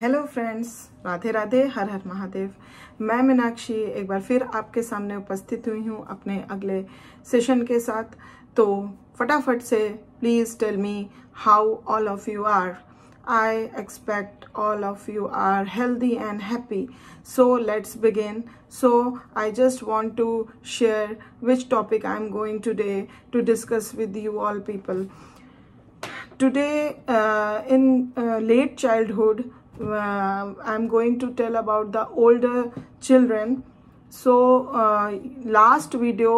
Hello friends, Radhe Radhe, हर हर महादेव। मैं मीनाक्षी एक बार फिर आपके सामने उपस्थित हुई हूँ अपने अगले सेशन के साथ। तो फटाफट से please tell me how all of you are. I expect all of you are healthy and happy. So let's begin. So I just want to share which topic I'm going today to discuss with you all people. Today in late childhood, I'm going to tell about the older children. So last video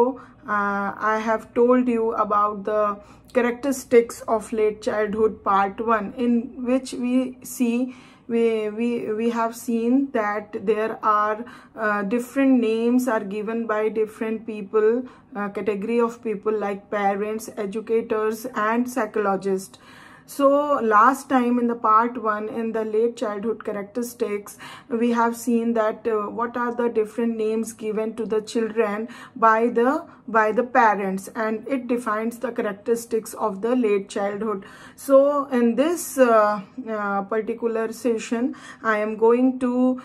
I have told you about the characteristics of late childhood part 1, in which we have seen that there are different names are given by different people, category of people like parents, educators and psychologists. So last time in the part 1, in the late childhood characteristics, we have seen that what are the different names given to the children by the parents, and it defines the characteristics of the late childhood. So in this particular session, I am going to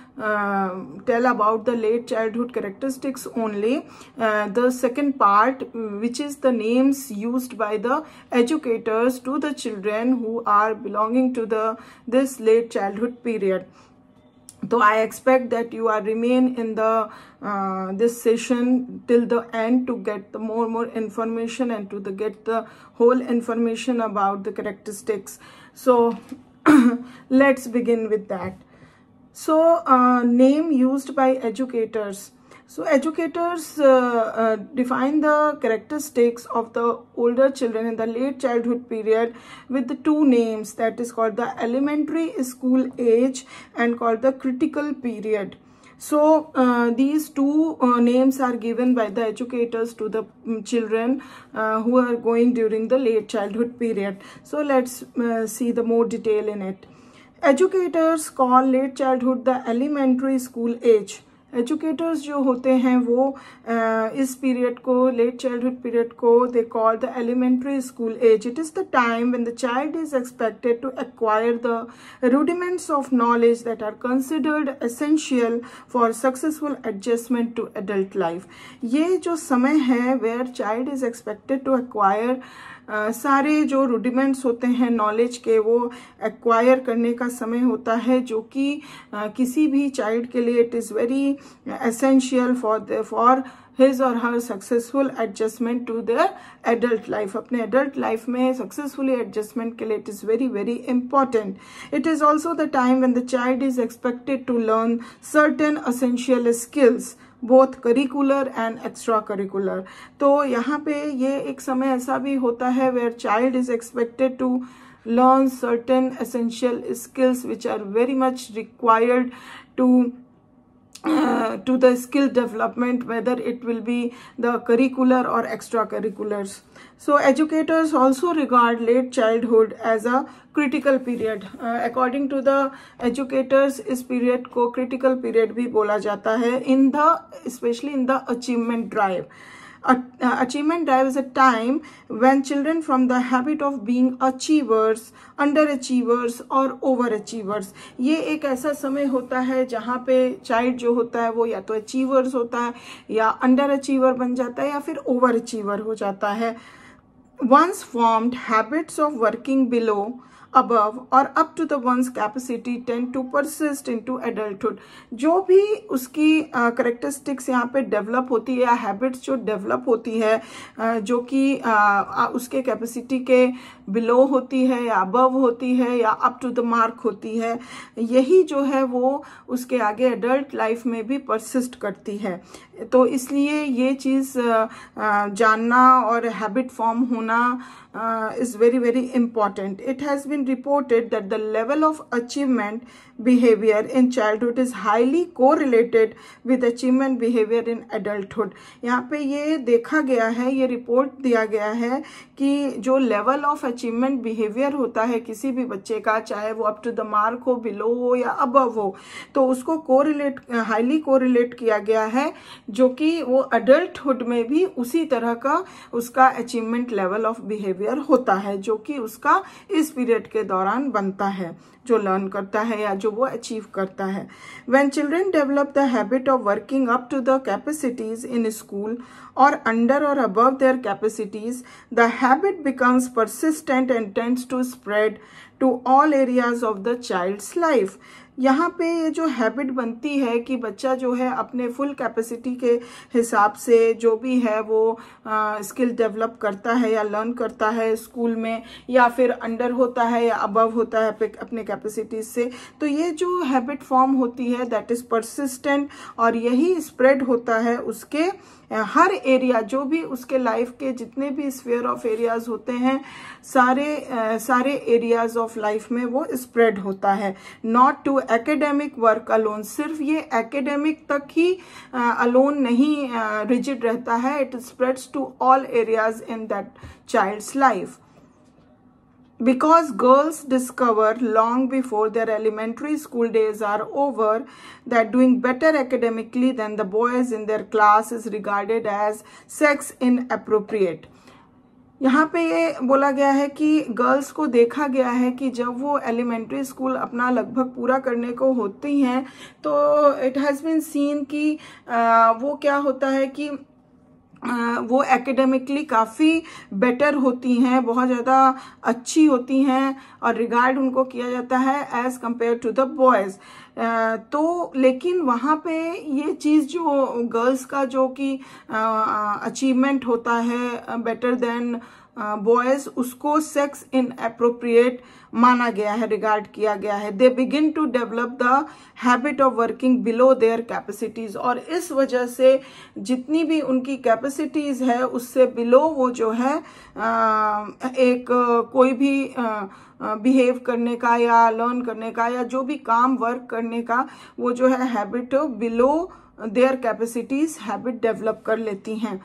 tell about the late childhood characteristics only. The second part, which is the names used by the educators to the children who are belonging to this late childhood period. So I expect that you are remain in the this session till the end to get the more information and to get the whole information about the characteristics. So let's begin with that. So name used by educators. So educators define the characteristics of the older children in the late childhood period with the two names, that is called the elementary school age and called the critical period. So these two names are given by the educators to the children who are going during the late childhood period. So let's see the more detail in it. Educators call late childhood the elementary school age. Educators जो होते हैं वो इस period को, late childhood period को, they call the elementary school age. It is the time when the child is expected to acquire the rudiments of knowledge that are considered essential for successful adjustment to adult life. ये जो समय है where child is expected to acquire सारे जो rudiments होते हैं knowledge के, वो एक्वायर करने का समय होता है, जो कि किसी भी चाइल्ड के लिए it is very essential for his और her successful adjustment to their adult life. अपने एडल्ट लाइफ में सक्सेसफुली एडजस्टमेंट के लिए it is very very important. It is also the time when the child is expected to learn certain essential skills, both curricular and extra curricular. तो यहाँ पे ये एक समय ऐसा भी होता है where child is expected to learn certain essential skills which are very much required to the skill development, whether it will be the curricular or extracurriculars. So educators also regard late childhood as a critical period. According to the educators, इस period को critical period भी बोला जाता है especially in the achievement drive. Achievement drive is a time when children from the habit of being achievers, underachievers और overachievers. ये एक ऐसा समय होता है जहाँ पे चाइल्ड जो होता है वो या तो अचीवर्स होता है या अंडर अचीवर बन जाता है या फिर ओवर अचीवर हो जाता है. Once formed habits of working below, above or up to the one's capacity tend to persist into adulthood. जो भी उसकी characteristics यहाँ पे develop होती है या habits जो develop होती है जो कि उसके capacity के below होती है या above होती है या up to the mark होती है, यही जो है वो उसके आगे adult life में भी persist करती है. तो इसलिए ये चीज़ जानना और habit form होना is very very important. It has been reported that the level of achievement behavior in childhood is highly correlated with achievement behavior in adulthood. यहाँ पे ये देखा गया है, ये रिपोर्ट दिया गया है कि जो लेवल ऑफ अचीवमेंट बिहेवियर होता है किसी भी बच्चे का, चाहे वो अप टू द मार्क हो, बिलो हो या अबव हो, तो उसको हाईली कोरिलेट किया गया है, जो कि वो अडल्टहुड में भी उसी तरह का उसका अचीवमेंट लेवल ऑफ बिहेवियर होता है, जो कि उसका इस पीरियड के दौरान बनता है, जो लर्न करता है या जो वो अचीव करता है। When children develop the habit of working up to the capacities in school or under or above their capacities, the habit becomes persistent and tends to spread to all areas of the child's life. यहाँ पे ये जो habit बनती है कि बच्चा जो है अपने फुल कैपेसिटी के हिसाब से जो भी है वो स्किल डेवलप करता है या लर्न करता है स्कूल में, या फिर अंडर होता है या अबव होता है अपने कैपेसिटीज से, तो ये जो हैबिट फॉर्म होती है दैट इज परसिस्टेंट, और यही स्प्रेड होता है उसके हर एरिया, जो भी उसके लाइफ के जितने भी स्फीयर ऑफ एरियाज होते हैं, सारे एरियाज ऑफ लाइफ में वो स्प्रेड होता है। Not to academic work alone, सिर्फ ये एकेडमिक तक ही अलोन नहीं रिजिड रहता है, it spreads to all areas in that child's life. Because girls discover long before their elementary school days are over that doing better academically than the boys in their class is regarded as sex inappropriate. यहाँ पे ये बोला गया है कि girls को देखा गया है कि जब वो एलिमेंट्री स्कूल अपना लगभग पूरा करने को होती हैं, तो इट हैज़ बीन सीन कि वो क्या होता है कि वो एकेडमिकली काफ़ी बेटर होती हैं, बहुत ज़्यादा अच्छी होती हैं, और रिगार्ड उनको किया जाता है as compare to the boys. तो लेकिन वहाँ पे ये चीज़ जो गर्ल्स का जो कि अचीवमेंट होता है बेटर देन बॉयज़, उसको सेक्स इनएप्रोप्रिएट माना गया है, रिगार्ड किया गया है। They begin to develop the habit of working below their capacities, और इस वजह से जितनी भी उनकी कैपेसिटीज है उससे बिलो वो जो है एक कोई भी बिहेव करने का या लर्न करने का या जो भी काम वर्क करने का वो जो है habit below their capacities habit develop कर लेती हैं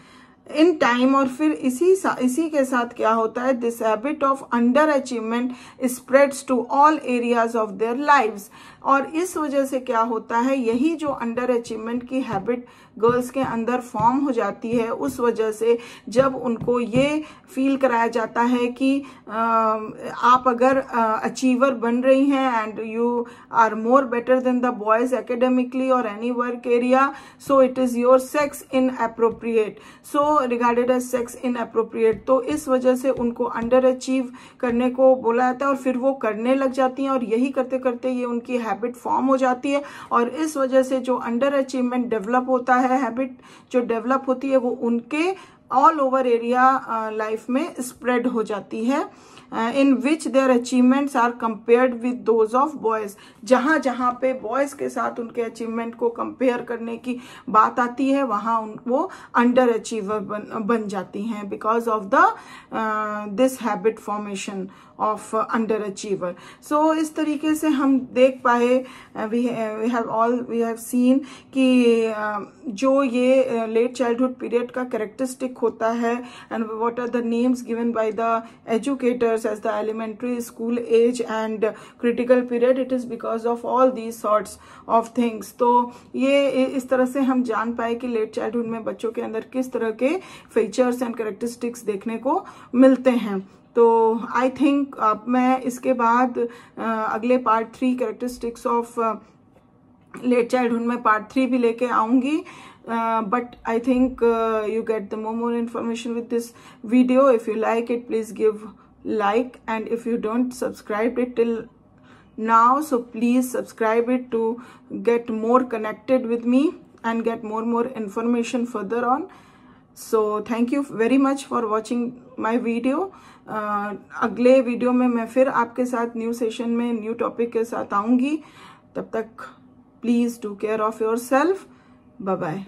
इन टाइम। और फिर इसी के साथ क्या होता है, this habit of under achievement spreads to all areas of their lives, और इस वजह से क्या होता है, यही जो अंडर अचीवमेंट की हैबिट गर्ल्स के अंदर फॉर्म हो जाती है, उस वजह से जब उनको ये फील कराया जाता है कि आप अगर अचीवर बन रही हैं and you are more better than the boys academically और any work area, so it is your sex inappropriate, so regarded as sex inappropriate. तो इस वजह से उनको अंडर अचीव करने को बोला जाता है और फिर वो करने लग जाती हैं, और यही करते करते ये उनकी हैबिट फॉर्म हो जाती है, और इस वजह से जो अंडर अचीवमेंट डेवलप होता है, हैबिट जो डेवलप होती है, वो उनके ऑल ओवर एरिया लाइफ में स्प्रेड हो जाती है, in which their achievements are compared with those of boys. जहां जहां पे बॉयज के साथ उनके अचीवमेंट को कंपेयर करने की बात आती है, वहां वो अंडर अचीवर बन जाती हैं because of the this habit formation of under achiever. So इस तरीके से हम देख पाए, वी हैव सीन कि जो ये लेट चाइल्डहुड पीरियड का कैरेक्टरिस्टिक होता है, and what are the names given by the educators as the elementary school age and critical period, it is because of all these sorts of things. तो ये इस तरह से हम जान पाए कि लेट चाइल्डहुड में बच्चों के अंदर किस तरह के फीचर्स एंड कैरेक्टरिस्टिक्स देखने को मिलते हैं। तो आई थिंक अब मैं इसके बाद अगले part 3 characteristics of late childhood में पार्ट 3 भी लेके आऊंगी, but I think you get the more information with this video. If you like it, please give like, and if you don't subscribe it till now, so please subscribe it to get more connected with me and get more information further on. So thank you very much for watching my video. अगले video में मैं फिर आपके साथ new session में new topic के साथ आऊंगी। तब तक please do care of yourself. Bye bye.